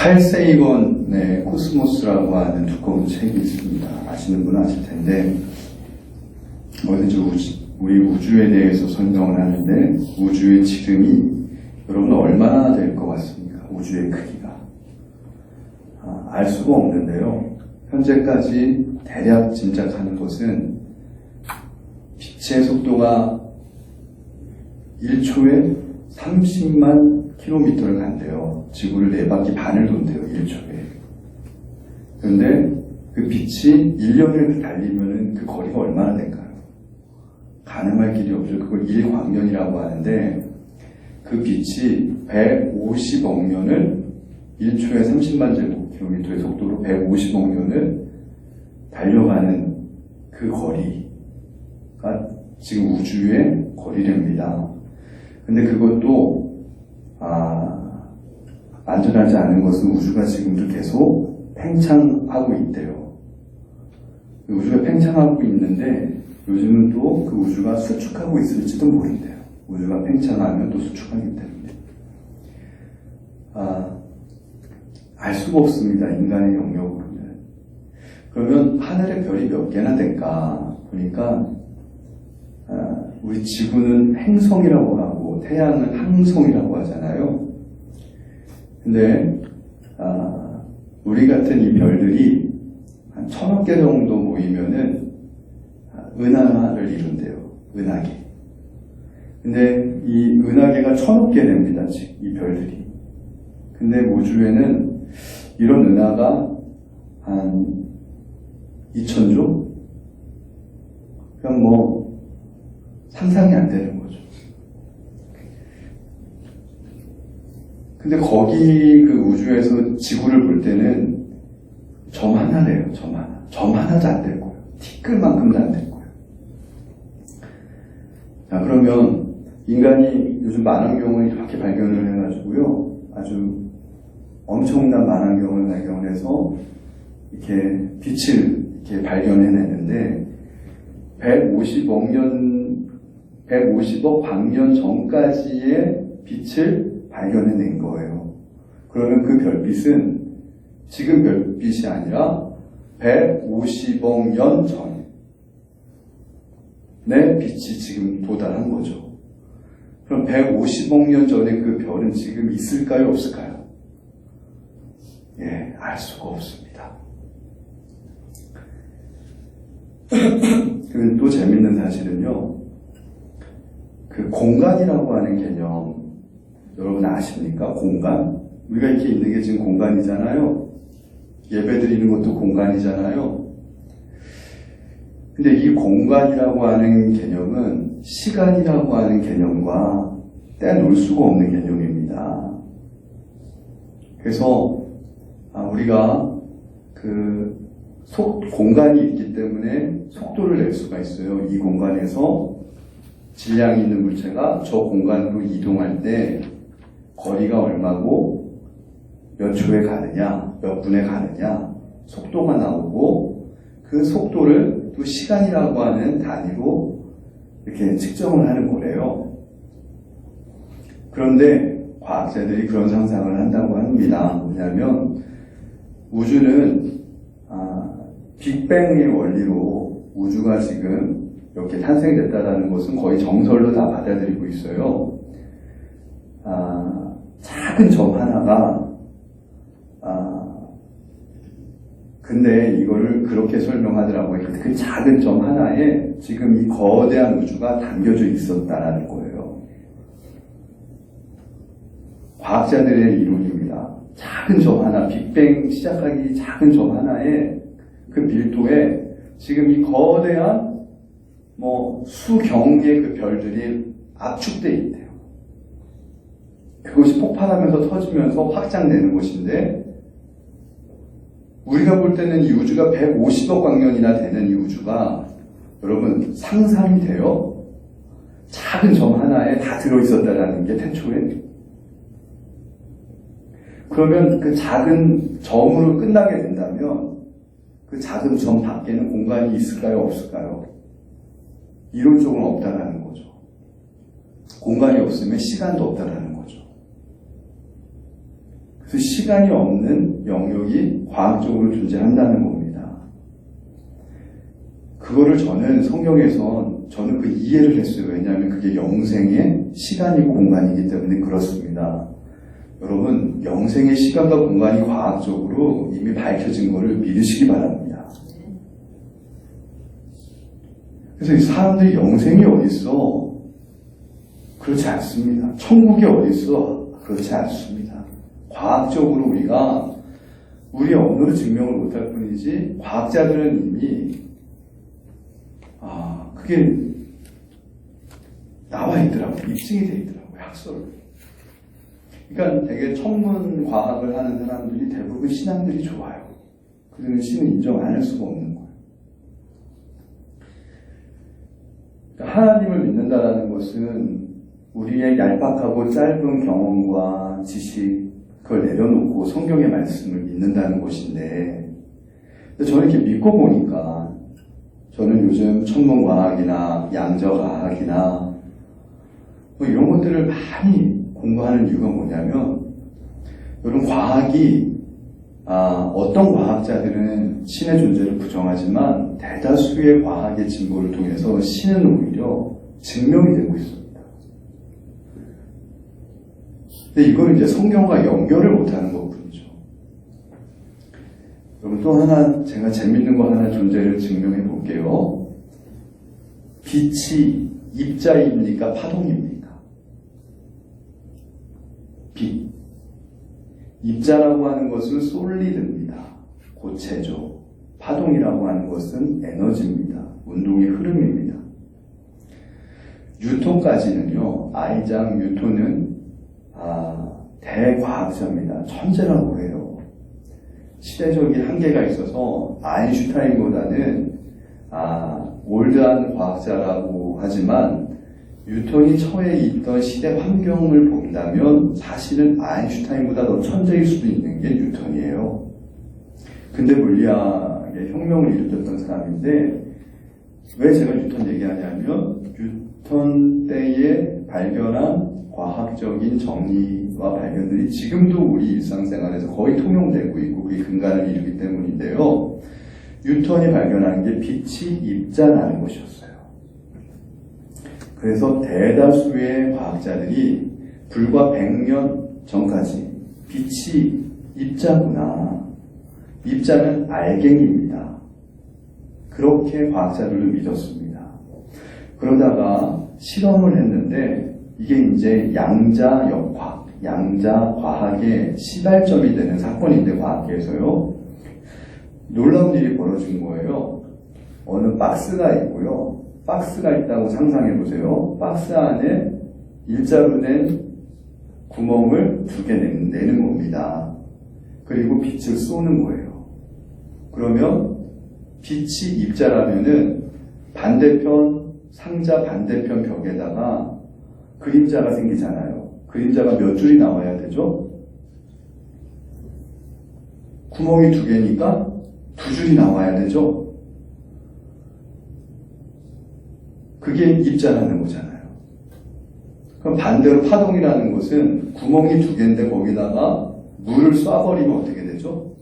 칼 세이건의 코스모스라고 하는 두꺼운 책이 있습니다. 아시는 분은 아실 텐데, 어디든지 우리 우주에 대해서 설명을 하는데, 우주의 지름이 여러분 얼마나 될 것 같습니까? 우주의 크기가. 알 수가 없는데요. 현재까지 대략 짐작하는 것은 빛의 속도가 1초에 30만 킬로미터를 간대요. 지구를 4바퀴 반을 돈대요, 1초에. 그런데 그 빛이 1년을 달리면은 그 거리가 얼마나 될까요? 가늠할 길이 없죠. 그걸 1광년이라고 하는데, 그 빛이 150억 년을 1초에 30만 제곱킬로미터의 속도로 150억 년을 달려가는 그 거리가 지금 우주의 거리랍니다. 근데 그것도 안전하지 않은 것은 우주가 지금도 계속 팽창하고 있대요. 우주가 팽창하고 있는데 요즘은 또 그 우주가 수축하고 있을지도 모른대요. 우주가 팽창하면 또 수축하기 때문에. 알 수가 없습니다. 인간의 영역으로는. 그러면 하늘에 별이 몇 개나 될까? 보니까 우리 지구는 행성이라고 하고 태양은 항성이라고 하잖아요. 근데 우리 같은 이 별들이 한 1000억 개 정도 모이면은 은하를 이룬대요. 은하계. 근데 이 은하계가 1000억 개 됩니다. 이 별들이. 근데 우주에는 이런 은하가 한 2000조? 그냥 뭐 상상이 안 되는 거죠. 근데 거기 그 우주에서 지구를 볼 때는 점 하나래요. 점 하나. 점 하나도 안 될 거예요. 티끌만큼도 안 될 거예요. 자, 그러면 인간이 요즘 만원경을 이렇게 발견을 해가지고요. 아주 엄청난 만원경을 발견해서 이렇게 빛을 이렇게 발견해냈는데 150억 광년 전까지의 빛을 발견해낸 거예요. 그러면 그 별빛은 지금 별빛이 아니라 150억 년 전에 빛이 지금 도달한 거죠. 그럼 150억 년 전에 그 별은 지금 있을까요? 없을까요? 예, 알 수가 없습니다. 그리고 또 재밌는 사실은요, 그 공간이라고 하는 개념, 여러분 아십니까? 공간? 우리가 이렇게 있는 게 지금 공간이잖아요. 예배 드리는 것도 공간이잖아요. 근데 이 공간이라고 하는 개념은 시간이라고 하는 개념과 떼놓을 수가 없는 개념입니다. 그래서 우리가 공간이 있기 때문에 속도를 낼 수가 있어요. 이 공간에서 질량이 있는 물체가 저 공간으로 이동할 때 거리가 얼마고 몇 초에 가느냐, 몇 분에 가느냐, 속도가 나오고 그 속도를 또 시간이라고 하는 단위로 이렇게 측정을 하는 거래요. 그런데 과학자들이 그런 상상을 한다고 합니다. 뭐냐면 우주는 빅뱅의 원리로 우주가 지금 이렇게 탄생됐다는 것은 거의 정설로 다 받아들이고 있어요. 작은 점 하나가 근데 이거를 그렇게 설명하더라고요. 그 작은 점 하나에 지금 이 거대한 우주가 담겨져 있었다라는 거예요. 과학자들의 이론입니다. 작은 점 하나, 빅뱅 시작하기 작은 점 하나에 그 밀도에 지금 이 거대한 수경의 그 별들이 압축되어 있대요. 그것이 폭발하면서 터지면서 확장되는 것인데 우리가 볼 때는 이 우주가 150억 광년이나 되는 이 우주가 여러분 상상이 돼요? 작은 점 하나에 다 들어있었다라는 게 태초에. 그러면 그 작은 점으로 끝나게 된다면 그 작은 점 밖에는 공간이 있을까요? 없을까요? 이론적으로 없다라는 거죠. 공간이 없으면 시간도 없다라는 거죠. 그래서 시간이 없는 영역이 과학적으로 존재한다는 겁니다. 그거를 저는 성경에선 저는 그 이해를 했어요. 왜냐하면 그게 영생의 시간이고 공간이기 때문에 그렇습니다. 여러분, 영생의 시간과 공간이 과학적으로 이미 밝혀진 것을 믿으시기 바랍니다. 그래서 이 사람들이 영생이 어디 있어? 그렇지 않습니다. 천국이 어디 있어? 그렇지 않습니다. 과학적으로 우리가 우리 언어로 증명을 못할 뿐이지 과학자들은 이미 그게 나와 있더라고요. 입증이 돼 있더라고요. 학설로. 그러니까 되게 천문 과학을 하는 사람들이 대부분 신앙들이 좋아요. 그들은 신을 인정 안 할 수가 없는 거예요. 그러니까 하나님을 믿는다라는 것은 우리의 얄팍하고 짧은 경험과 지식, 그걸 내려놓고 성경의 말씀을 믿는다는 것인데, 저는 이렇게 믿고 보니까, 저는 요즘 천문과학이나 양자과학이나 뭐 이런 것들을 많이 공부하는 이유가 뭐냐면, 여러분, 과학이, 어떤 과학자들은 신의 존재를 부정하지만 대다수의 과학의 진보를 통해서 신은 오히려 증명이 되고 있습니다. 근데 이걸 이제 성경과 연결을 못하는 것뿐이죠. 여러분, 또 하나 제가 재밌는 거 하나 존재를 증명해 볼게요. 빛이 입자입니까? 파동입니까? 빛. 입자라고 하는 것은 솔리드입니다. 고체죠. 파동이라고 하는 것은 에너지입니다. 운동의 흐름입니다. 뉴턴까지는요, 아이작 뉴턴은 대과학자입니다. 천재라고 해요. 시대적인 한계가 있어서 아인슈타인보다는 올드한 과학자라고 하지만 뉴턴이 처해 있던 시대 환경을 본다면 사실은 아인슈타인보다 더 천재일 수도 있는 게 뉴턴이에요. 근대 물리학의 혁명을 일으켰던 사람인데 왜 제가 뉴턴 얘기하냐면 뉴턴 때에 발견한 과학적인 정리와 발견들이 지금도 우리 일상생활에서 거의 통용되고 있고 그게 근간을 이루기 때문인데요. 뉴턴이 발견한 게 빛이 입자라는 것이었어요. 그래서 대다수의 과학자들이 불과 100년 전까지 빛이 입자구나. 입자는 알갱이입니다. 그렇게 과학자들도 믿었습니다. 그러다가 실험을 했는데 이게 이제 양자역학, 양자과학의 시발점이 되는 사건인데 과학계에서요. 놀라운 일이 벌어진 거예요. 어느 박스가 있고요. 박스가 있다고 상상해 보세요. 박스 안에 일자로 된 구멍을 2개 내는 겁니다. 그리고 빛을 쏘는 거예요. 그러면 빛이 입자라면은 반대편, 상자 반대편 벽에다가 그림자가 생기잖아요. 그림자가 몇 줄이 나와야 되죠? 구멍이 2개니까 2줄이 나와야 되죠? 그게 입자라는 거잖아요. 그럼 반대로 파동이라는 것은 구멍이 2개인데 거기다가 물을 쏴버리면 어떻게 되죠?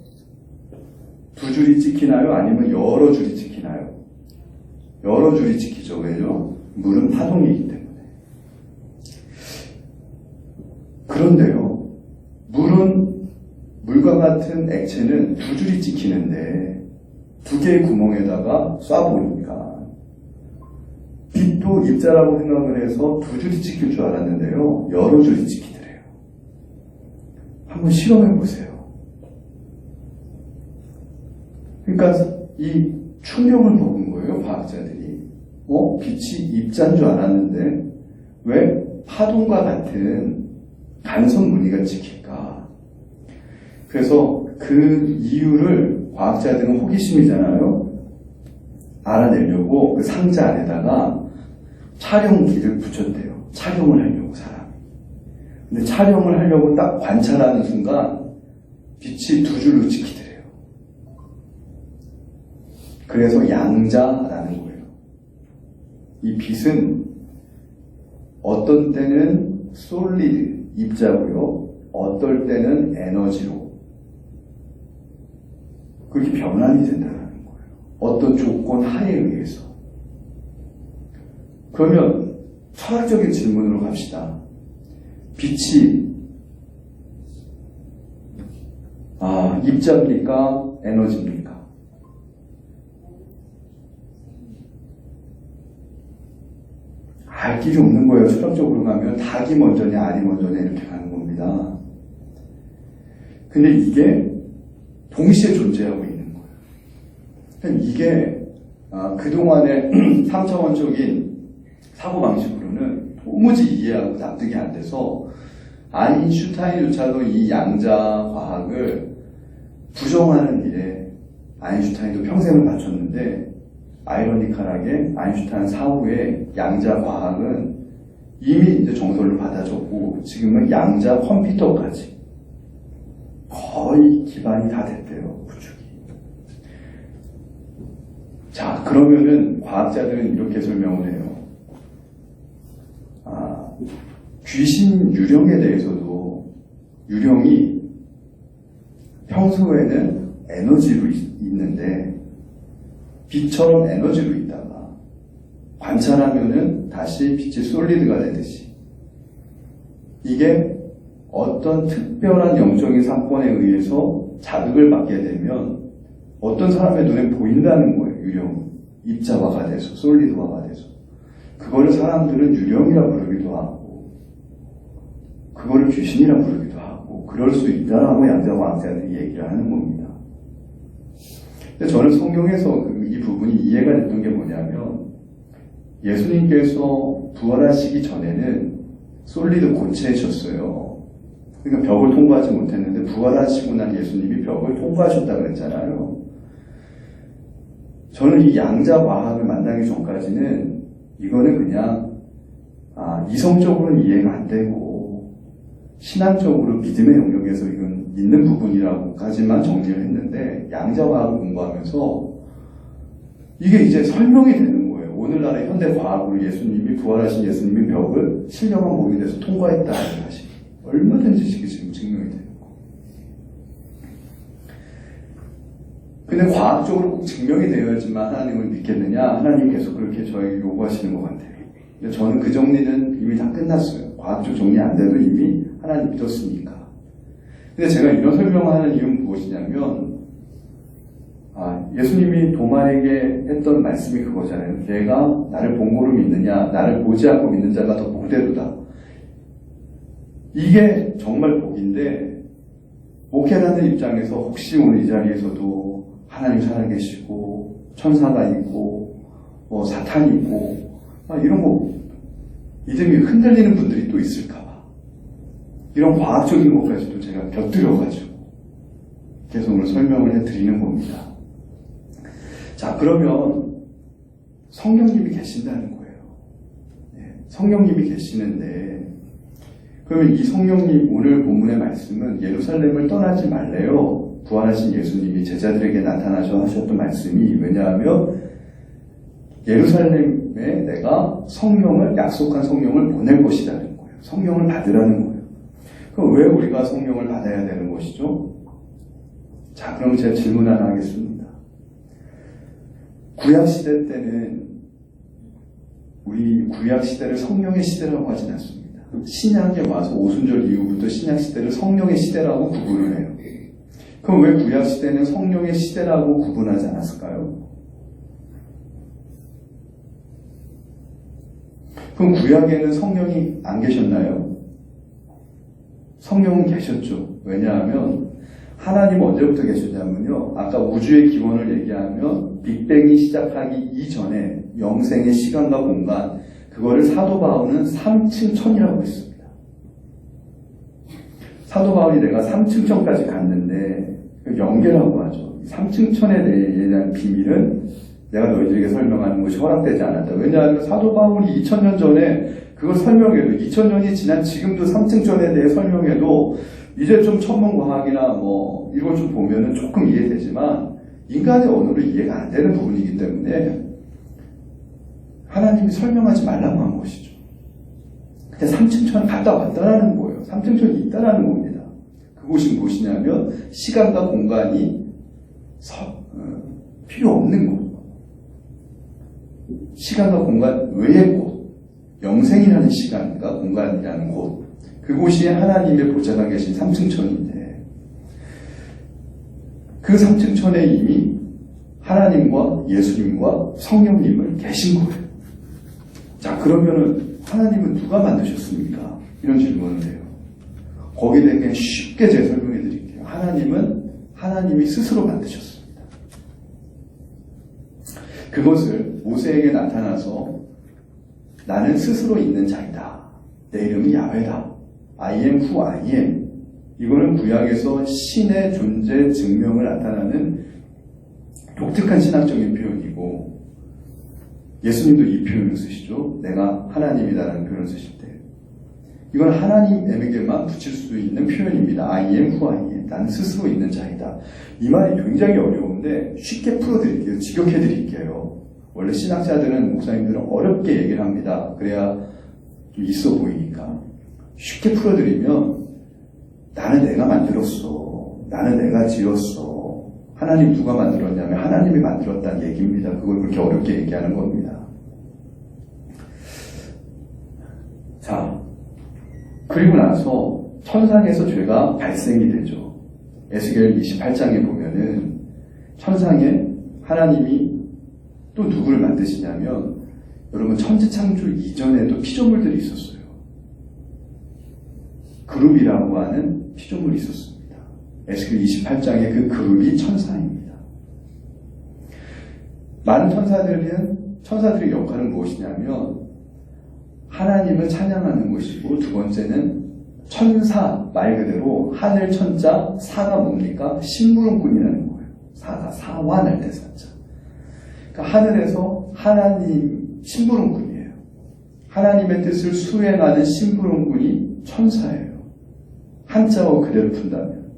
2줄이 찍히나요? 아니면 여러 줄이 찍히나요? 여러 줄이 찍히죠. 왜요? 물은 파동이기 때문에. 그런데요, 물과 같은 액체는 2줄이 찍히는데 2개의 구멍에다가 쏴보니까 빛도 입자라고 생각을 해서 2줄이 찍힐 줄 알았는데요, 여러 줄이 찍히더래요. 한번 실험해보세요. 그러니까 이 충격을 먹은 거예요, 과학자들이. 빛이 입자인 줄 알았는데 왜 파동과 같은 간선 무늬가 찍힐까? 그래서 그 이유를 과학자들은 호기심이잖아요. 알아내려고 그 상자 안에다가 촬영기를 붙였대요. 촬영을 하려고 사람이. 근데 촬영을 하려고 딱 관찰하는 순간 빛이 2줄로 찍히더래요. 그래서 양자라는 거예요. 이 빛은 어떤 때는 솔리드, 입자고요. 어떨 때는 에너지로 그렇게 변환이 된다는 거예요. 어떤 조건 하에 의해서. 그러면 철학적인 질문으로 갑시다. 빛이 입자입니까? 에너지입니까? 알 길이 없는 거예요. 철학적으로 가면 닭이 먼저냐 알이 먼저냐 이렇게 가는 겁니다. 근데 이게 동시에 존재하고 있는 거예요. 그러니까 이게 그동안의 3차원적인 사고방식으로는 도무지 이해하고 납득이 안 돼서 아인슈타인조차도 이 양자 과학을 부정하는 일에 아인슈타인도 평생을 바쳤는데 아이러니컬하게 아인슈타인 사후에 양자 과학은 이미 이제 정설로 받아졌고 지금은 양자 컴퓨터까지 거의 기반이 다 됐대요. 구축이. 자, 그러면은 과학자들은 이렇게 설명을 해요. 귀신 유령에 대해서도 유령이 평소에는 에너지로 있는데 빛처럼 에너지로 있다가 관찰하면은 다시 빛이 솔리드가 되듯이 이게 어떤 특별한 영적인 사건에 의해서 자극을 받게 되면 어떤 사람의 눈에 보인다는 거예요. 유령 입자화가 돼서 솔리드화가 돼서 그거를 사람들은 유령이라 부르기도 하고 그거를 귀신이라 부르기도 하고 그럴 수 있다라고 양자과학자들이 얘기를 하는 겁니다. 근데 저는 성경에서 이 부분이 이해가 됐던 게 뭐냐면 예수님께서 부활하시기 전에는 솔리드 고체셨어요. 그러니까 벽을 통과하지 못했는데 부활하시고 난 예수님이 벽을 통과하셨다고 그랬잖아요. 저는 이 양자과학을 만나기 전까지는 이거는 그냥 이성적으로는 이해가 안 되고 신앙적으로 믿음의 영역에서 이건 있는 부분이라고까지만 정리를 했는데 양자과학을 공부하면서 이게 이제 설명이 되는 거예요. 오늘날의 현대과학으로 예수님이 부활하신 예수님이 벽을 신령한 몸이 돼서 통과했다는 사실 얼마든지 지금 증명이 되는 거예요. 근데 과학적으로 꼭 증명이 되어야지만 하나님을 믿겠느냐? 하나님 계속 그렇게 저에게 요구하시는 것 같아요. 근데 저는 그 정리는 이미 다 끝났어요. 과학적 정리 안 돼도 이미 하나님 믿었으니까. 근데 제가 이런 설명을 하는 이유는 무엇이냐면 예수님이 도마에게 했던 말씀이 그거잖아요. 내가 나를 본고로 믿느냐 나를 보지 않고 믿는 자가 더 복되도다. 이게 정말 복인데 목회하는 입장에서 혹시 오늘 이 자리에서도 하나님 살아계시고 천사가 있고 사탄이 있고 이런 거 믿음이 흔들리는 분들이 또 있을까봐 이런 과학적인 것까지도 제가 곁들여가지고 계속 오늘 설명을 해드리는 겁니다. 자, 그러면 성령님이 계신다는 거예요. 성령님이 계시는데 그러면 이 성령님 오늘 본문의 말씀은 예루살렘을 떠나지 말래요. 부활하신 예수님이 제자들에게 나타나셔 하셨던 말씀이 왜냐하면 예루살렘에 내가 성령을 약속한 성령을 보낼 것이라는 거예요. 성령을 받으라는 거예요. 그럼 왜 우리가 성령을 받아야 되는 것이죠? 자, 그럼 제가 질문 하나 하겠습니다. 구약시대 때는 우리 구약시대를 성령의 시대라고 하진 않습니다. 신약에 와서 오순절 이후부터 신약시대를 성령의 시대라고 구분을 해요. 그럼 왜 구약시대는 성령의 시대라고 구분하지 않았을까요? 그럼 구약에는 성령이 안 계셨나요? 성령은 계셨죠. 왜냐하면 하나님 언제부터 계셨냐면요. 아까 우주의 기원을 얘기하면 빅뱅이 시작하기 이전에 영생의 시간과 공간 그거를 사도 바울은 3층 천이라고 했습니다. 사도 바울이 내가 3층 천까지 갔는데 영계라고 하죠. 3층 천에 대한 비밀은 내가 너희들에게 설명하는 것이 허락되지 않았다. 왜냐하면 사도 바울이 2000년 전에 그걸 설명해도 2000년이 지난 지금도 3층 천에 대해 설명해도 이제 좀 천문과학이나 이걸 좀 보면은 조금 이해되지만 인간의 언어로 이해가 안 되는 부분이기 때문에 하나님이 설명하지 말라고 한 것이죠. 근데 3층 천 갔다 왔다라는 거예요. 3층 천이 있다라는 겁니다. 그곳이 무엇이냐면 시간과 공간이 필요 없는 곳. 시간과 공간 외의 곳. 영생이라는 시간과 공간이라는 곳. 그곳이 하나님의 보좌가 계신 삼층천인데 그 삼층천에 이미 하나님과 예수님과 성령님을 계신 거예요. 자, 그러면은 하나님은 누가 만드셨습니까? 이런 질문을 해요. 거기에 대해 그냥 쉽게 제가 설명해 드릴게요. 하나님은 하나님이 스스로 만드셨습니다. 그것을 모세에게 나타나서 나는 스스로 있는 자이다. 내 이름은 야훼다. I am who I am. 이거는 구약에서 신의 존재 증명을 나타나는 독특한 신학적인 표현이고 예수님도 이 표현을 쓰시죠. 내가 하나님이다라는 표현을 쓰실 때 이건 하나님에게만 붙일 수 있는 표현입니다. I am who I am. 나는 스스로 있는 자이다. 이 말이 굉장히 어려운데 쉽게 풀어드릴게요. 직역해드릴게요. 원래 신학자들은 목사님들은 어렵게 얘기를 합니다. 그래야 좀 있어 보이니까. 쉽게 풀어드리면 나는 내가 만들었어. 나는 내가 지었어. 하나님 누가 만들었냐면 하나님이 만들었다는 얘기입니다. 그걸 그렇게 어렵게 얘기하는 겁니다. 자, 그리고 나서 천상에서 죄가 발생이 되죠. 에스겔 28장에 보면은 천상에 하나님이 또 누구를 만드시냐면 여러분 천지창조 이전에도 피조물들이 있었어요. 그룹이라고 하는 피조물이 있었습니다. 에스겔 28장의 그 그룹이 천사입니다. 많은 천사들의 역할은 무엇이냐면 하나님을 찬양하는 것이고 두 번째는 천사 말 그대로 하늘 천자 사가 뭡니까? 심부름꾼이라는 거예요. 사가 사완할 때 사자. 그러니까 하늘에서 하나님 심부름꾼이에요. 하나님의 뜻을 수행하는 심부름꾼이 천사예요. 한자어 그대로 푼다면.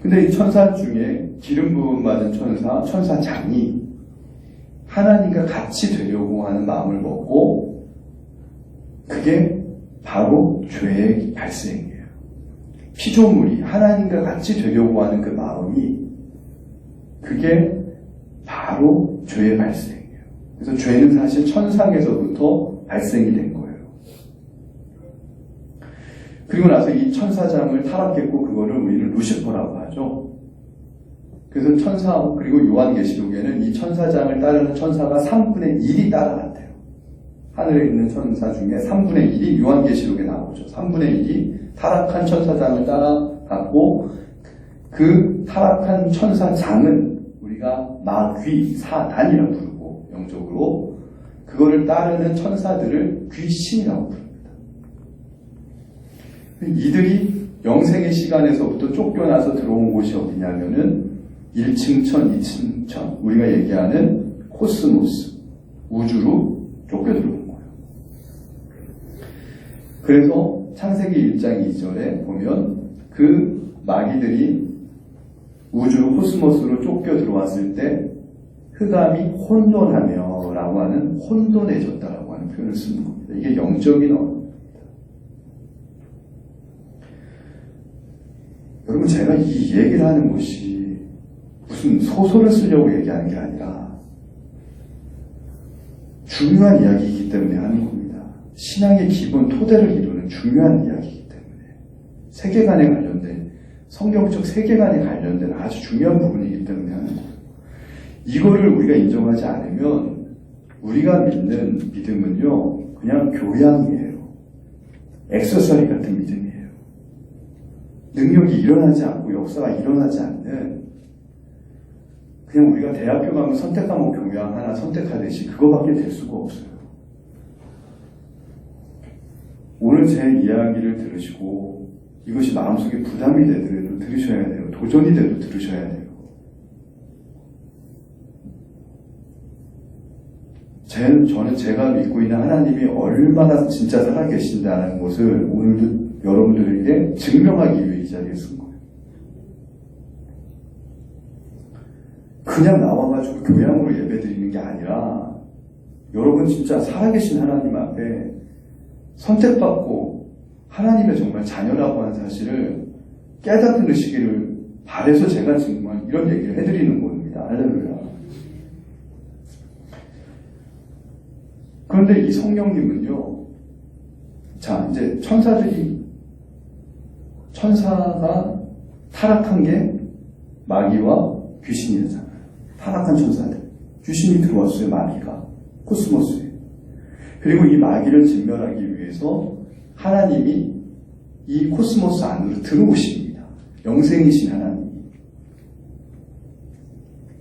근데 이 천사 중에 기름 부음 받은 천사장이 하나님과 같이 되려고 하는 마음을 먹고 그게 바로 죄의 발생이에요. 피조물이 하나님과 같이 되려고 하는 그 마음이 그게 바로 죄의 발생이에요. 그래서 죄는 사실 천상에서부터 발생이 된 거예요. 그리고 나서 이 천사장을 타락했고 그거를 우리는 루시퍼라고 하죠. 그래서 천사 그리고 요한계시록에는 이 천사장을 따르는 천사가 3분의 1이 따라갔대요. 하늘에 있는 천사 중에 3분의 1이 요한계시록에 나오죠. 3분의 1이 타락한 천사장을 따라갔고 그 타락한 천사장은 우리가 마귀, 사단이라고 부르고 영적으로 그거를 따르는 천사들을 귀신이라고 부릅니다. 이들이 영생의 시간에서부터 쫓겨나서 들어온 곳이 어디냐면은 1층 천, 2층 천, 우리가 얘기하는 코스모스, 우주로 쫓겨 들어온 거예요. 그래서 창세기 1장 2절에 보면 그 마귀들이 우주로 코스모스로 쫓겨 들어왔을 때 흑암이 혼돈하며 라고 하는 혼돈해졌다라고 하는 표현을 쓰는 겁니다. 이게 영적인 언어입니다. 여러분 제가 이 얘기를 하는 것이 무슨 소설을 쓰려고 얘기하는 게 아니라 중요한 이야기이기 때문에 하는 겁니다. 신앙의 기본 토대를 이루는 중요한 이야기이기 때문에 세계관에 관련된 성경적 세계관에 관련된 아주 중요한 부분이기 때문에 하는 거예요. 이거를 우리가 인정하지 않으면 우리가 믿는 믿음은요 그냥 교양이에요. 액세서리 같은 믿음이에요. 능력이 일어나지 않고 역사가 일어나지 않는 그냥 우리가 대학교 가면 선택 과목 교양 하나 선택하듯이 그거밖에 될 수가 없어요. 오늘 제 이야기를 들으시고 이것이 마음속에 부담이 되더라도 들으셔야 돼요. 도전이 돼도 들으셔야 돼요. 저는 제가 믿고 있는 하나님이 얼마나 진짜 살아계신다는 것을 오늘도 여러분들에게 증명하기 위해 이 자리에 쓴 거예요. 그냥 나와가지고 교양으로 예배드리는 게 아니라 여러분 진짜 살아계신 하나님 앞에 선택받고 하나님의 정말 자녀라고 하는 사실을 깨닫으시기를 바래서 제가 정말 이런 얘기를 해드리는 겁니다. 할렐루야. 그런데 이 성령님은요, 자, 이제 천사가 타락한 게 마귀와 귀신이잖아요. 타락한 천사들. 귀신이 들어왔어요, 마귀가. 코스모스에. 그리고 이 마귀를 진멸하기 위해서 하나님이 이 코스모스 안으로 들어오십니다. 영생이신 하나님이.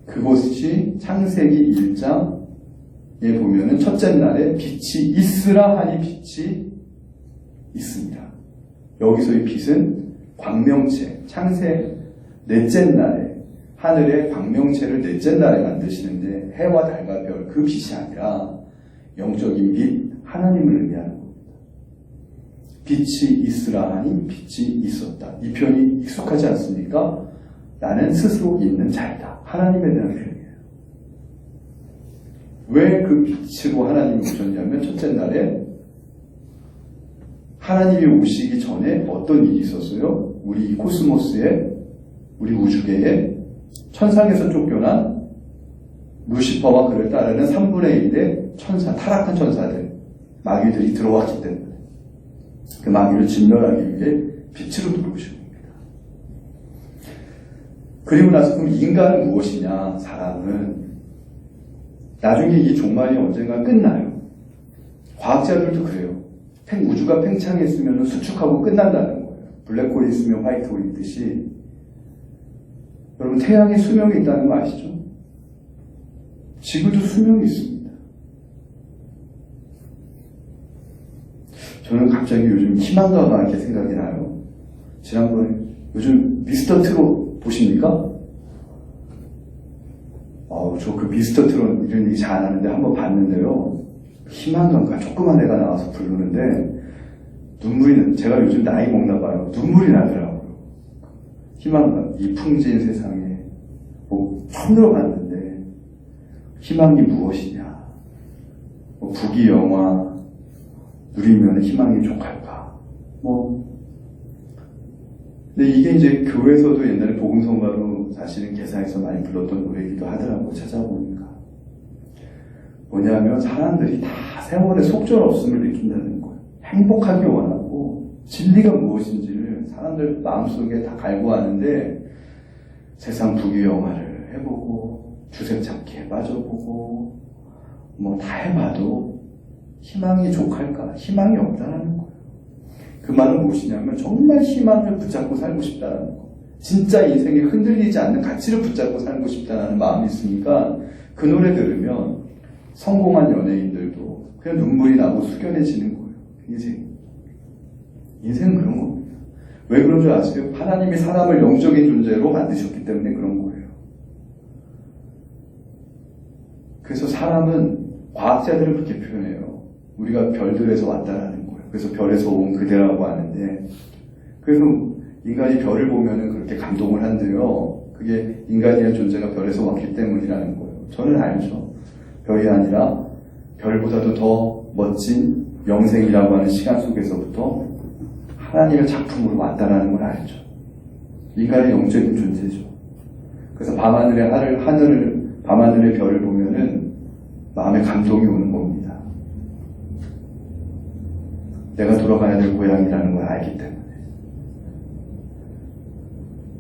그것이 창세기 1장에 보면은 첫째 날에 빛이 있으라 하니 빛이 있습니다. 여기서의 빛은 광명체, 넷째 날에 하늘의 광명체를 넷째 날에 만드시는데 해와 달과 별 그 빛이 아니라 영적인 빛, 하나님을 의미하는 겁니다. 빛이 있으라 하니 빛이 있었다. 이 표현이 익숙하지 않습니까? 나는 스스로 있는 자이다. 하나님에 대한 표현이에요. 왜 그 빛으로 하나님이 오셨냐면 첫째 날에 하나님이 오시기 전에 어떤 일이 있었어요? 우리 코스모스에, 우리 우주계에 천상에서 쫓겨난 루시퍼와 그를 따르는 3분의 1의 천사, 타락한 천사들, 마귀들이 들어왔기 때문에 그 마귀를 진멸하기 위해 빛으로 들어오신 겁니다. 그리고 나서 그럼 인간은 무엇이냐? 사람은 나중에 이 종말이 언젠가 끝나요. 과학자들도 그래요. 우주가 팽창했으면 수축하고 끝난다는 거예요. 블랙홀이 있으면 화이트홀이 있듯이. 여러분, 태양에 수명이 있다는 거 아시죠? 지구도 수명이 있습니다. 저는 갑자기 요즘 희망가가 이렇게 생각이 나요. 지난번에 요즘 미스터 트롯 보십니까? 저 그 미스터 트롯 이런 얘기 잘 안 하는데 한번 봤는데요. 희망가가 조그만 애가 나와서 부르는데 제가 요즘 나이 먹나 봐요. 눈물이 나더라고요. 희망가, 이 풍진 세상에 처음 들어봤는데 희망이 무엇이냐? 부귀영화 누리면 희망이 족할까? 근데 이게 이제 교회에서도 옛날에 복음성가로 사실은 개사에서 많이 불렀던 노래이기도 하더라고요. 찾아보니까. 뭐냐면 사람들이 다 세월의 속절없음을 느낀다는 거예요. 행복하기 원하고 진리가 무엇인지를 사람들 마음속에 다 갈구하는데 세상 부귀영화를 해보고 주색찾기에 빠져보고 다 해봐도 희망이 족할까? 희망이 없다는 거예요. 그 말은 무엇이냐면 정말 희망을 붙잡고 살고 싶다는 거. 진짜 인생에 흔들리지 않는 가치를 붙잡고 살고 싶다는 마음이 있으니까 그 노래 들으면 성공한 연예인들도 그냥 눈물이 나고 숙연해지는 거예요. 인생은 그런 겁니다. 왜 그런 줄 아세요? 하나님이 사람을 영적인 존재로 만드셨기 때문에 그런 거예요. 그래서 사람은 과학자들은 그렇게 표현해요. 우리가 별들에서 왔다라는 거예요. 그래서 별에서 온 그대라고 하는데, 그래서 인간이 별을 보면은 그렇게 감동을 한대요. 그게 인간이란 존재가 별에서 왔기 때문이라는 거예요. 저는 알죠. 별이 아니라 별보다도 더 멋진 영생이라고 하는 시간 속에서부터 하나님의 작품으로 왔다라는 걸 알죠. 인간의 영적인 존재죠. 그래서 밤하늘의 별을 보면은 마음에 감동이 오는 겁니다. 내가 돌아가야 될 고향이라는 걸 알기 때문에.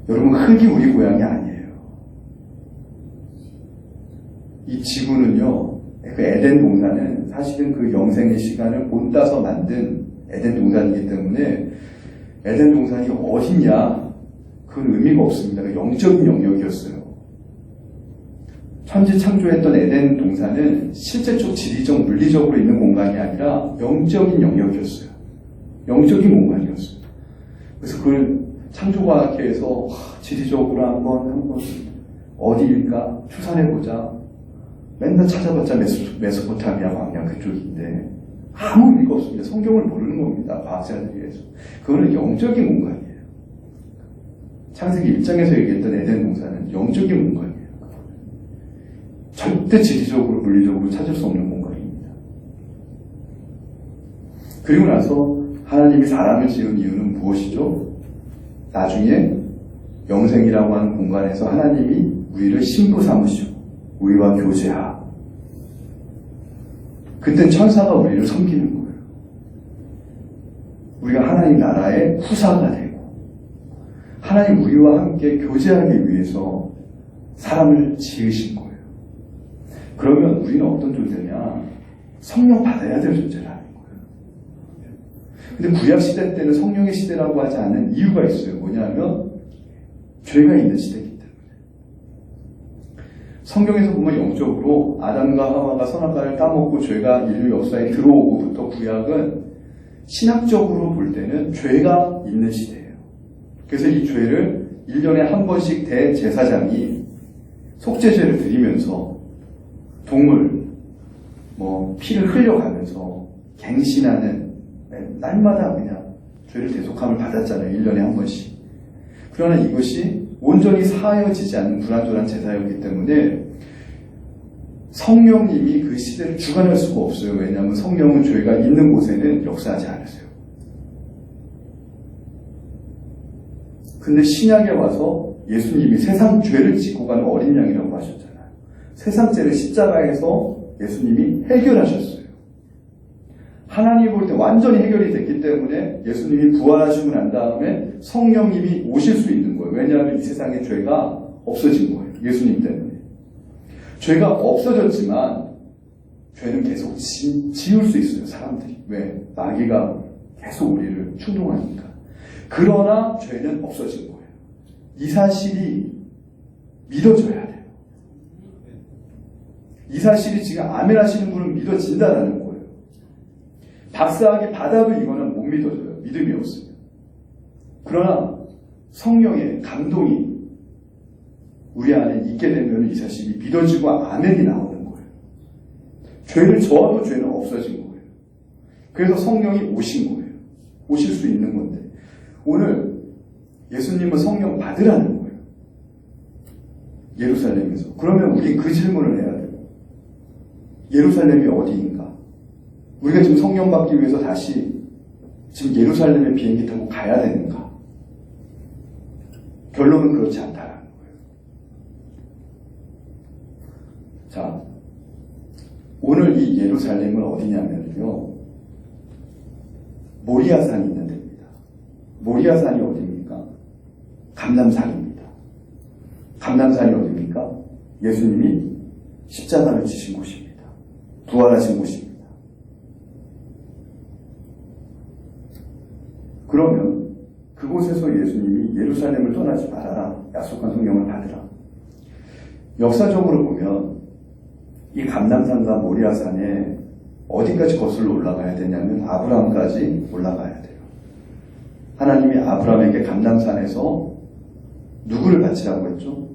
여러분, 흙이 우리 고향이 아니에요. 이 지구는요, 그 에덴 동산은 사실은 그 영생의 시간을 못 따서 만든 에덴 동산이기 때문에 에덴 동산이 어딨냐? 그건 의미가 없습니다. 그 영적인 영역이었어요. 천지 창조했던 에덴 동산은 실제적 지리적 물리적으로 있는 공간이 아니라 영적인 영역이었어요. 영적인 공간이었어요. 그래서 그걸 창조과학회에서 지리적으로 한번 어디일까 추산해보자. 맨날 찾아봤자 메소포타미아 광야 그쪽인데 아무 의미가 없습니다. 성경을 모르는 겁니다. 과학자들이 해서. 그거는 영적인 공간이에요. 창세기 1장에서 얘기했던 에덴 동산은 영적인 공간이에요. 절대 지리적으로 물리적으로 찾을 수 없는 공간입니다. 그리고 나서 하나님이 사람을 지은 이유는 무엇이죠? 나중에 영생이라고 하는 공간에서 하나님이 우리를 신부 삼으시고 우리와 교제하. 그땐 천사가 우리를 섬기는 거예요. 우리가 하나님 나라의 후사가 되고 하나님 우리와 함께 교제하기 위해서 사람을 지으신 거예요. 그러면 우리는 어떤 존재냐? 성령 받아야 될 존재라는 거예요. 근데 구약시대 때는 성령의 시대라고 하지 않는 이유가 있어요. 뭐냐면 죄가 있는 시대이기 때문에. 성경에서 보면 영적으로 아담과 하와가 선악과를 따먹고 죄가 인류 역사에 들어오고부터 구약은 신학적으로 볼 때는 죄가 있는 시대예요. 그래서 이 죄를 1년에 한 번씩 대제사장이 속죄제를 드리면서 동물, 피를 흘려가면서 갱신하는 날마다 그냥 죄를 대속함을 받았잖아요. 1년에 한 번씩. 그러나 이것이 온전히 사하여지지 않는 불완전한 제사였기 때문에 성령님이 그 시대를 주관할 수가 없어요. 왜냐하면 성령은 죄가 있는 곳에는 역사하지 않으세요. 근데 신약에 와서 예수님이 세상 죄를 지고 가는 어린 양이라고 하셨잖아요. 세상 죄를 십자가에서 예수님이 해결하셨어요. 하나님 볼 때 완전히 해결이 됐기 때문에 예수님이 부활하시고 난 다음에 성령님이 오실 수 있는 거예요. 왜냐하면 이 세상에 죄가 없어진 거예요. 예수님 때문에. 죄가 없어졌지만 죄는 계속 지울 수 있어요. 사람들이. 왜? 마귀가 계속 우리를 충동하니까. 그러나 죄는 없어진 거예요. 이 사실이 믿어져야 돼요. 이 사실이 지금 아멘 하시는 분은 믿어진다라는 거예요. 박사학위 받아도 이거는 못 믿어져요. 믿음이 없으면. 그러나 성령의 감동이 우리 안에 있게 되면 이 사실이 믿어지고 아멘이 나오는 거예요. 죄를 저어도 죄는 없어진 거예요. 그래서 성령이 오신 거예요. 오실 수 있는 건데 오늘 예수님은 성령 받으라는 거예요. 예루살렘에서. 그러면 우리 그 질문을 해야 돼요. 예루살렘이 어디인가? 우리가 지금 성령 받기 위해서 다시 지금 예루살렘에 비행기 타고 가야 되는가? 결론은 그렇지 않다라는 거예요. 자, 오늘 이 예루살렘은 어디냐면요. 모리아산이 있는 데입니다. 모리아산이 어디입니까? 감람산입니다. 감람산이 어디입니까? 예수님이 십자가를 지신 곳입니다. 부활하신 곳입니다. 그러면 그곳에서 예수님이 예루살렘을 떠나지 말아라. 약속한 성령을 받으라. 역사적으로 보면 이 감람산과 모리아산에 어디까지 거슬러 올라가야 되냐면 아브라함까지 올라가야 돼요. 하나님이 아브라함에게 감람산에서 누구를 바치라고 했죠?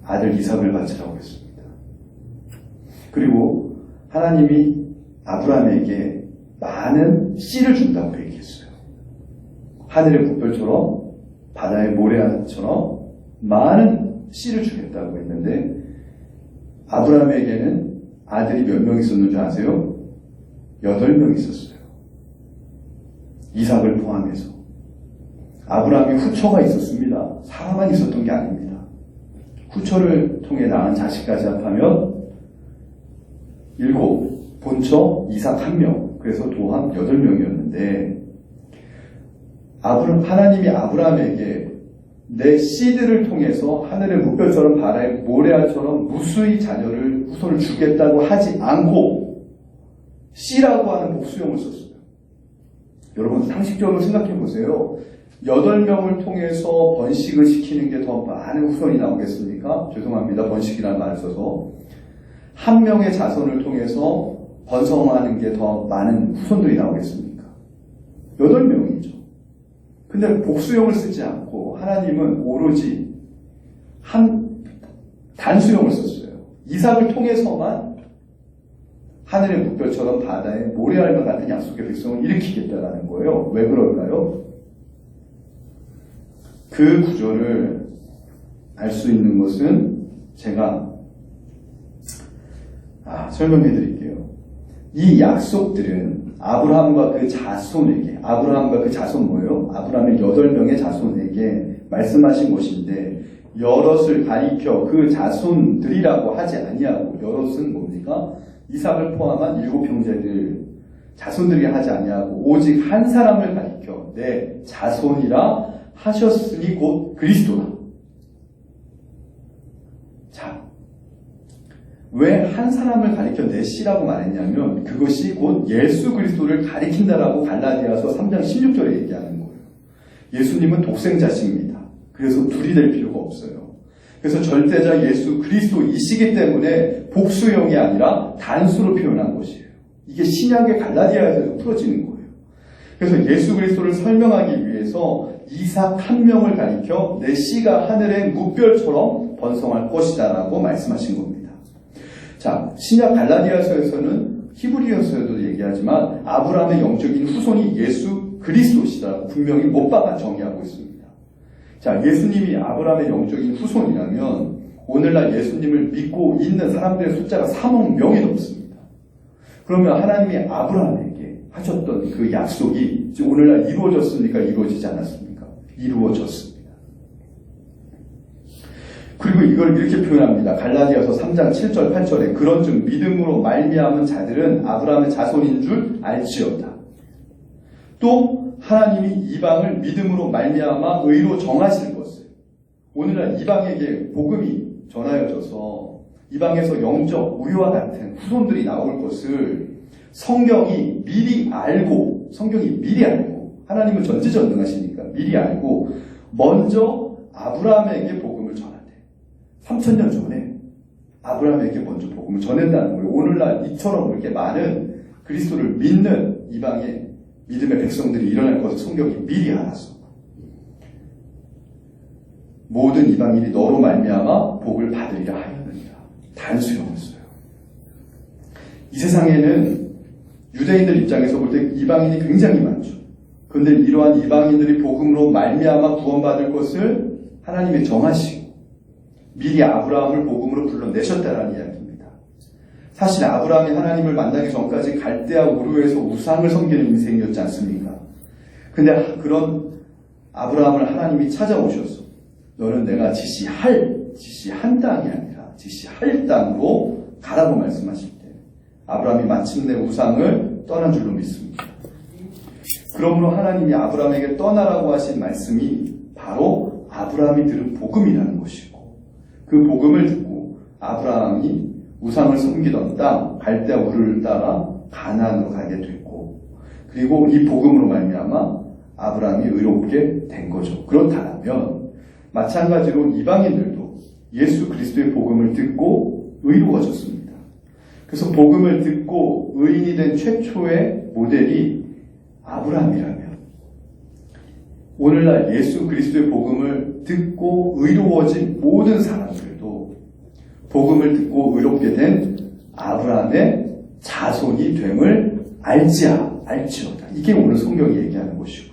아들 이삭을 바치라고 했습니다. 그리고 하나님이 아브라함에게 많은 씨를 준다고 얘기했어요. 하늘의 붓별처럼 바다의 모래알처럼 많은 씨를 주겠다고 했는데 아브라함에게는 아들이 몇 명 있었는 줄 아세요? 8명 있었어요. 이삭을 포함해서. 아브라함이 후처가 있었습니다. 사람만 있었던 게 아닙니다. 후처를 통해 낳은 자식까지 합하면 7, 본처 이삭 1명, 그래서 도합 8명이었는데 하나님이 아브라함에게 내 씨들을 통해서 하늘의 뭇별처럼 바다의 모래알처럼 무수히 자녀를 후손을 주겠다고 하지 않고 씨라고 하는 복수형을 썼어요. 여러분 상식적으로 생각해 보세요. 8명을 통해서 번식을 시키는 게 더 많은 후손이 나오겠습니까? 죄송합니다. 번식이라는 말을 써서. 한 명의 자손을 통해서 번성하는 게 더 많은 후손들이 나오겠습니까? 8명이죠. 근데 복수형을 쓰지 않고 하나님은 오로지 한 단수형을 썼어요. 이삭을 통해서만 하늘의 뭇별처럼 바다의 모래알과 같은 약속의 백성을 일으키겠다라는 거예요. 왜 그럴까요? 그 구조를 알 수 있는 것은 제가 설명해 드릴게요. 이 약속들은 아브라함과 그 자손에게, 아브라함과 그 자손 뭐예요? 아브라함의 8명의 자손에게 말씀하신 것인데, 여럿을 가리켜 그 자손들이라고 하지 아니하고, 여럿은 뭡니까? 이삭을 포함한 7형제들 자손들이 하지 아니하고 오직 한 사람을 가리켜 내 자손이라 하셨으니 곧 그리스도다. 자, 왜 한 사람을 가리켜 내 씨라고 말했냐면 그것이 곧 예수 그리스도를 가리킨다라고 갈라디아서 3장 16절에 얘기하는 거예요. 예수님은 독생자십니다. 그래서 둘이 될 필요가 없어요. 그래서 절대자 예수 그리스도이시기 때문에 복수형이 아니라 단수로 표현한 것이에요. 이게 신약의 갈라디아에서 풀어지는 거예요. 그래서 예수 그리스도를 설명하기 위해서 이삭 한 명을 가리켜 내 씨가 하늘의 무별처럼 번성할 것이다라고 말씀하신 겁니다. 자, 신약 갈라디아서에서는 히브리서에도 얘기하지만 아브라함의 영적인 후손이 예수 그리스도시다라고 분명히 못 박아 정의하고 있습니다. 자, 예수님이 아브라함의 영적인 후손이라면 오늘날 예수님을 믿고 있는 사람들의 숫자가 3억 명이 넘습니다. 그러면 하나님이 아브라함에게 하셨던 그 약속이 오늘날 이루어졌습니까? 이루어지지 않았습니까? 이루어졌습니다. 그리고 이걸 이렇게 표현합니다. 갈라디아서 3장 7절 8절에 그런즉 믿음으로 말미암은 자들은 아브라함의 자손인 줄 알지어다. 또 하나님이 이방을 믿음으로 말미암아 의로 정하실 것을, 오늘날 이방에게 복음이 전하여져서 이방에서 영적 우리와 같은 후손들이 나올 것을 성경이 미리 알고, 하나님은 전지전능하시니까 미리 알고 먼저 아브라함에게 복음을 전하대. 3000년 전에 아브라함에게 먼저 복음을 전했다는 거예요. 오늘날 이처럼 이렇게 많은 그리스도를 믿는 이방의 믿음의 백성들이 일어날 것을 성경이 미리 알았어. 모든 이방인이 너로 말미암아 복을 받으리라 하였느니라. 단수형이었어요. 이 세상에는 유대인들 입장에서 볼 때 이방인이 굉장히 많죠. 그런데 이러한 이방인들이 복음으로 말미암아 구원받을 것을 하나님이 정하시고 미리 아브라함을 복음으로 불러내셨다라는 이야기입니다. 사실 아브라함이 하나님을 만나기 전까지 갈대아 우르에서 우상을 섬기는 인생이었지 않습니까? 근데 그런 아브라함을 하나님이 찾아오셔서 너는 내가 지시한 땅이 아니라 지시할 땅으로 가라고 말씀하실 때 아브라함이 마침내 우상을 떠난 줄로 믿습니다. 그러므로 하나님이 아브라함에게 떠나라고 하신 말씀이 바로 아브라함이 들은 복음이라는 것이고, 그 복음을 듣고 아브라함이 우상을 섬기던 땅 갈대아 우르를 따라 가나안으로 가게 됐고, 그리고 이 복음으로 말미암아 아브라함이 의롭게 된 거죠. 그렇다면 마찬가지로 이방인들도 예수 그리스도의 복음을 듣고 의로워졌습니다. 그래서 복음을 듣고 의인이 된 최초의 모델이 아브라함이라면 오늘날 예수 그리스도의 복음을 듣고 의로워진 모든 사람들도 복음을 듣고 의롭게 된 아브라함의 자손이 됨을 알지어다. 이게 오늘 성경이 얘기하는 것이고요.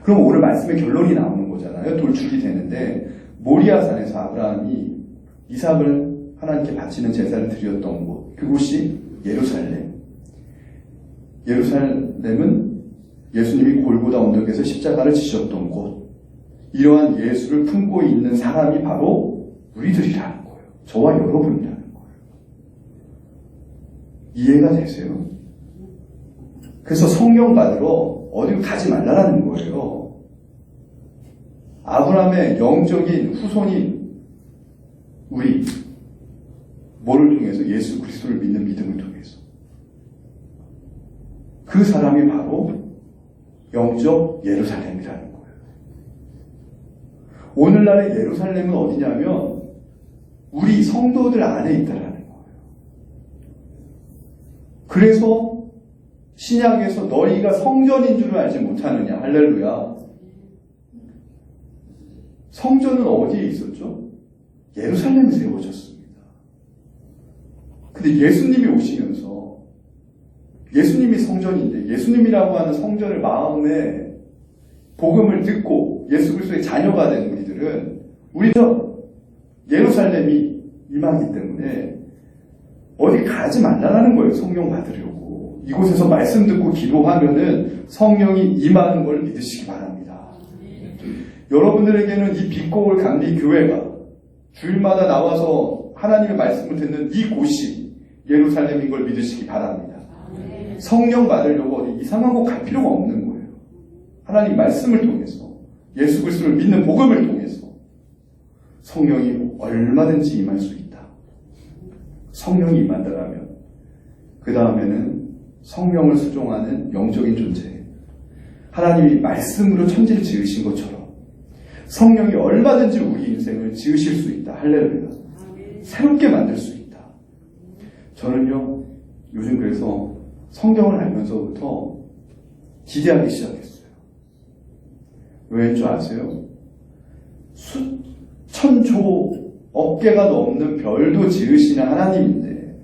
그럼 오늘 말씀의 결론이 나오는 거잖아요. 돌출이 되는데 모리아산에서 아브라함이 이삭을 하나님께 바치는 제사를 드렸던 곳, 그곳이 예루살렘. 예루살렘은 예수님이 골고다 언덕에서 십자가를 지셨던 곳. 이러한 예수를 품고 있는 사람이 바로 우리들이라는 거예요. 저와 여러분이라는 거예요. 이해가 되세요? 그래서 성령 받으러 어디로 가지 말라라는 거예요. 아브라함의 영적인 후손인 우리, 뭐를 통해서? 예수 그리스도를 믿는 믿음을 통해서. 그 사람이 바로 영적 예루살렘이라는 거예요. 오늘날의 예루살렘은 어디냐면 우리 성도들 안에 있다라는 거예요. 그래서 신약에서 너희가 성전인 줄을 알지 못하느냐. 할렐루야. 성전은 어디에 있었죠? 예루살렘에 세워졌습니다. 근데 예수님이 오시면서 예수님이 성전인데 예수님이라고 하는 성전을 마음에 복음을 듣고 예수 그리스도의 자녀가 된 우리들은 우리는 예루살렘이 임하기 때문에 어디 가지 말라는 거예요. 성령 받으려고. 이곳에서 말씀 듣고 기도하면은 성령이 임하는 걸 믿으시기 바랍니다. 여러분들에게는 이 빛고울 감리교회가 주일마다 나와서 하나님의 말씀을 듣는 이 곳이 예루살렘인 걸 믿으시기 바랍니다. 성령 받으려고 어디 이상한 곳 갈 필요가 없는 거예요. 하나님 말씀을 통해서, 예수 그리스도를 믿는 복음을 통해서 성령이 얼마든지 임할 수 있다. 성령이 임한다라면 그 다음에는 성령을 수종하는 영적인 존재, 하나님이 말씀으로 천지를 지으신 것처럼 성령이 얼마든지 우리 인생을 지으실 수 있다. 할렐루야. 새롭게 만들 수 있다. 저는요, 요즘 그래서 성경을 알면서부터 기대하기 시작했어요. 왜인 줄 아세요? 수천조 억개가 넘는 별도 지으시는 하나님인데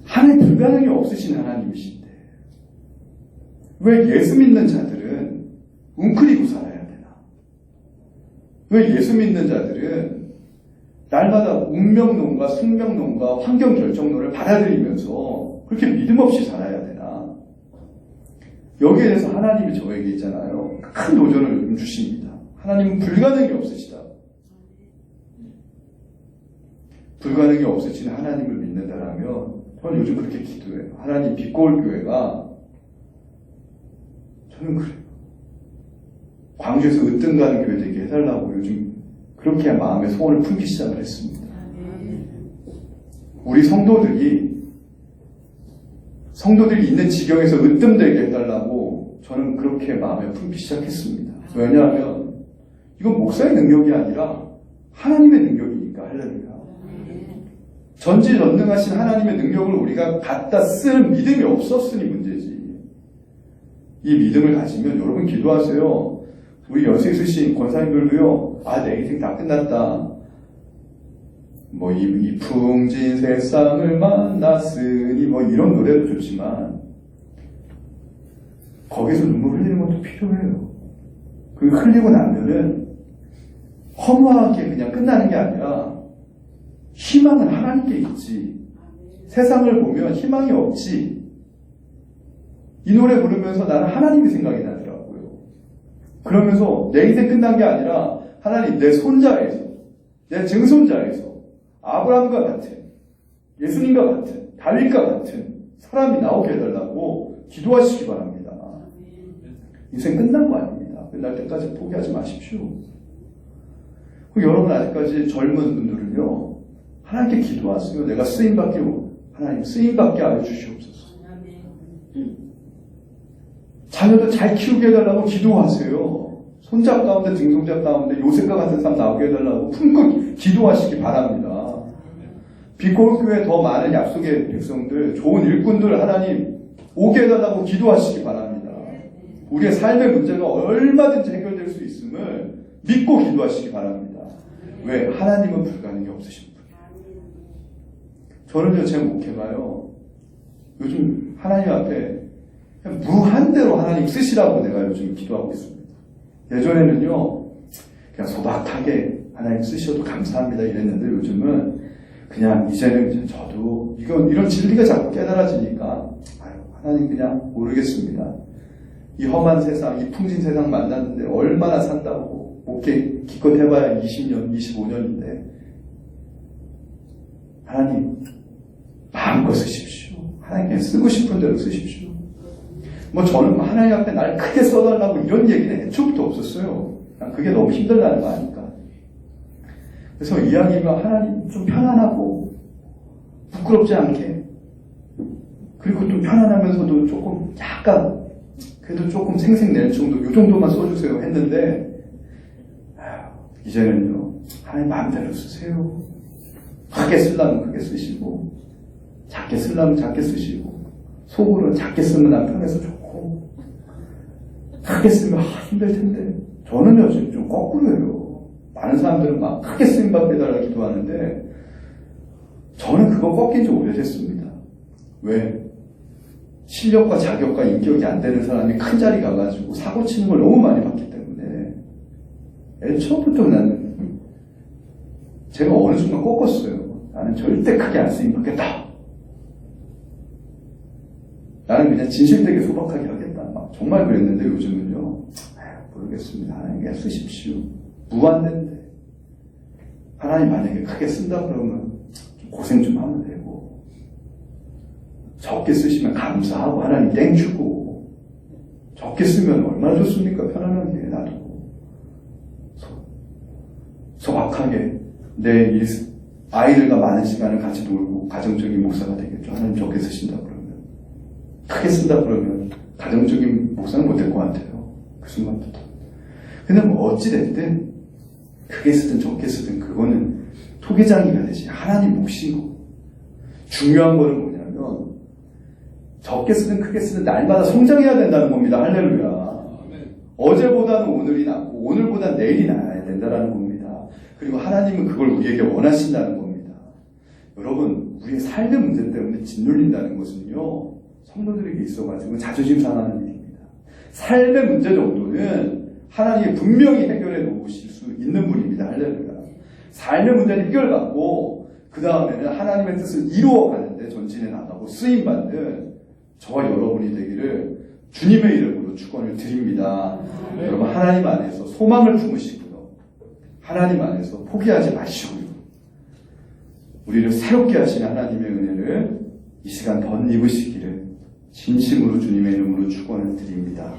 하나님 불가능이 없으신 하나님이신데 왜 예수 믿는 자들은 웅크리고 살아야 되나? 왜 예수 믿는 자들은 날마다 운명론과 숙명론과 환경결정론을 받아들이면서 그렇게 믿음 없이 살아야 되나? 여기에 대해서 하나님이 저에게 있잖아요. 큰 도전을 주십니다. 하나님은 불가능이 없으시다. 불가능이 없으신 하나님을 믿는다라면 저는 요즘 그렇게 기도해요. 하나님 빛고울 교회가 저는 그래요. 광주에서 으뜸 가는 교회 되게 해달라고 요즘 그렇게 마음의 소원을 품기 시작을 했습니다. 우리 성도들이 있는 지경에서 으뜸되게 해달라고 저는 그렇게 마음에 품기 시작했습니다. 왜냐하면 이건 목사의 능력이 아니라 하나님의 능력이니까. 할렐루야. 전지전능하신 하나님의 능력을 우리가 갖다 쓸 믿음이 없었으니 문제지. 이 믿음을 가지면 여러분 기도하세요. 우리 연세 있으신 권사님들도요, 내 인생 다 끝났다. 이 풍진 세상을 만났으니, 이런 노래도 좋지만, 거기서 눈물 흘리는 것도 필요해요. 그 흘리고 나면은, 허무하게 그냥 끝나는 게 아니라, 희망은 하나님께 있지. 세상을 보면 희망이 없지. 이 노래 부르면서 나는 하나님이 생각이 나더라고요. 그러면서 내 인생 끝난 게 아니라 하나님 내 손자에서, 내 증손자에서 아브라함과 같은, 예수님과 같은, 다윗과 같은 사람이 나오게 해달라고 기도하시기 바랍니다. 인생 끝난 거 아닙니다. 끝날 때까지 포기하지 마십시오. 여러분 아직까지 젊은 분들은요, 하나님께 기도하세요. 내가 하나님 쓰임받게 하여 주시옵소서. 자녀들 잘 키우게 해달라고 기도하세요. 손자 가운데, 증손자 가운데 요셉과 같은 사람 나오게 해달라고 품고 기도하시기 바랍니다. 빛고울 교회 더 많은 약속의 백성들, 좋은 일꾼들 하나님 오게 해달라고 기도하시기 바랍니다. 우리의 삶의 문제가 얼마든지 해결될 수 있음을 믿고 기도하시기 바랍니다. 왜? 하나님은 불가능이 없으신 분이에요. 저는요, 제 목회가요, 요즘 하나님 앞에 무한대로 하나님 쓰시라고 내가 요즘 기도하고 있습니다. 예전에는요, 그냥 소박하게 하나님 쓰셔도 감사합니다 이랬는데 요즘은 그냥 이제는 저도 이런 진리가 자꾸 깨달아지니까 하나님 그냥 모르겠습니다. 이 험한 세상, 이 풍진 세상 만났는데 얼마나 산다고 목회 기껏 해봐야 20년, 25년인데 하나님 마음껏 쓰십시오. 하나님 그냥 쓰고 싶은 대로 쓰십시오. 저는 하나님 앞에 날 크게 써달라고 이런 얘기는 애초부터 없었어요. 난 그게 너무 힘들다는 거 아니까. 그래서 이야기가 하나님 좀 편안하고 부끄럽지 않게, 그리고 또 편안하면서도 조금 약간 그래도 조금 생색낼 정도, 요 정도만 써주세요 했는데 이제는요, 하나님 마음대로 쓰세요. 크게 쓰려면 크게 쓰시고 작게 쓰려면 작게 쓰시고 속으로 작게 쓰면 난 편해서 좋고 크게 쓰면 힘들 텐데, 저는요 지금 좀 거꾸로예요. 많은 사람들은 막 크게 쓰임받게 해달라고 기도하는데 저는 그거 꺾인 지 오래됐습니다. 왜? 실력과 자격과 인격이 안 되는 사람이 큰 자리 가가지고 사고 치는 걸 너무 많이 봤기 때문에 애초부터 나는 제가 어느 순간 꺾었어요. 나는 절대 크게 안 쓰임받겠다. 나는 그냥 진실되게 소박하게 하겠다. 막 정말 그랬는데 요즘은요. 모르겠습니다. 하나님 쓰십시오. 무한대인데. 하나님 만약에 크게 쓴다 그러면 좀 고생 좀 하면 되고, 적게 쓰시면 감사하고 하나님 땡큐고, 적게 쓰면 얼마나 좋습니까? 편안하게 놔두고 소박하게 내 아이들과 많은 시간을 같이 놀고 가정적인 목사가 되겠죠. 하나님 적게 쓰신다 그러면. 크게 쓴다 그러면 가정적인 목사는 못 될 것 같아요. 그 순간부터. 근데 뭐 어찌됐든 크게 쓰든 적게 쓰든 그거는 토기장이가 되지 하나님 몫이고, 중요한 거는 뭐냐면 적게 쓰든 크게 쓰든 날마다 성장해야 된다는 겁니다. 할렐루야. 어제보다는 오늘이 낫고 오늘보다는 내일이 나아야 된다는 겁니다. 그리고 하나님은 그걸 우리에게 원하신다는 겁니다. 여러분, 우리의 삶의 문제 때문에 짓눌린다는 것은요, 성도들에게 있어가지고 자존심 상하는 일입니다. 삶의 문제 정도는 하나님이 분명히 해결해 놓으실 수 있는 분입니다. 할렐루야. 삶의 문제를 해결받고 그 다음에는 하나님의 뜻을 이루어가는데 전진해 나가고 쓰임받는 저와 여러분이 되기를 주님의 이름으로 축원을 드립니다. 여러분, 하나님 안에서 소망을 품으시고요, 하나님 안에서 포기하지 마시고요, 우리를 새롭게 하신 하나님의 은혜를 이 시간 덧입으시기를 진심으로 주님의 이름으로 축원을 드립니다.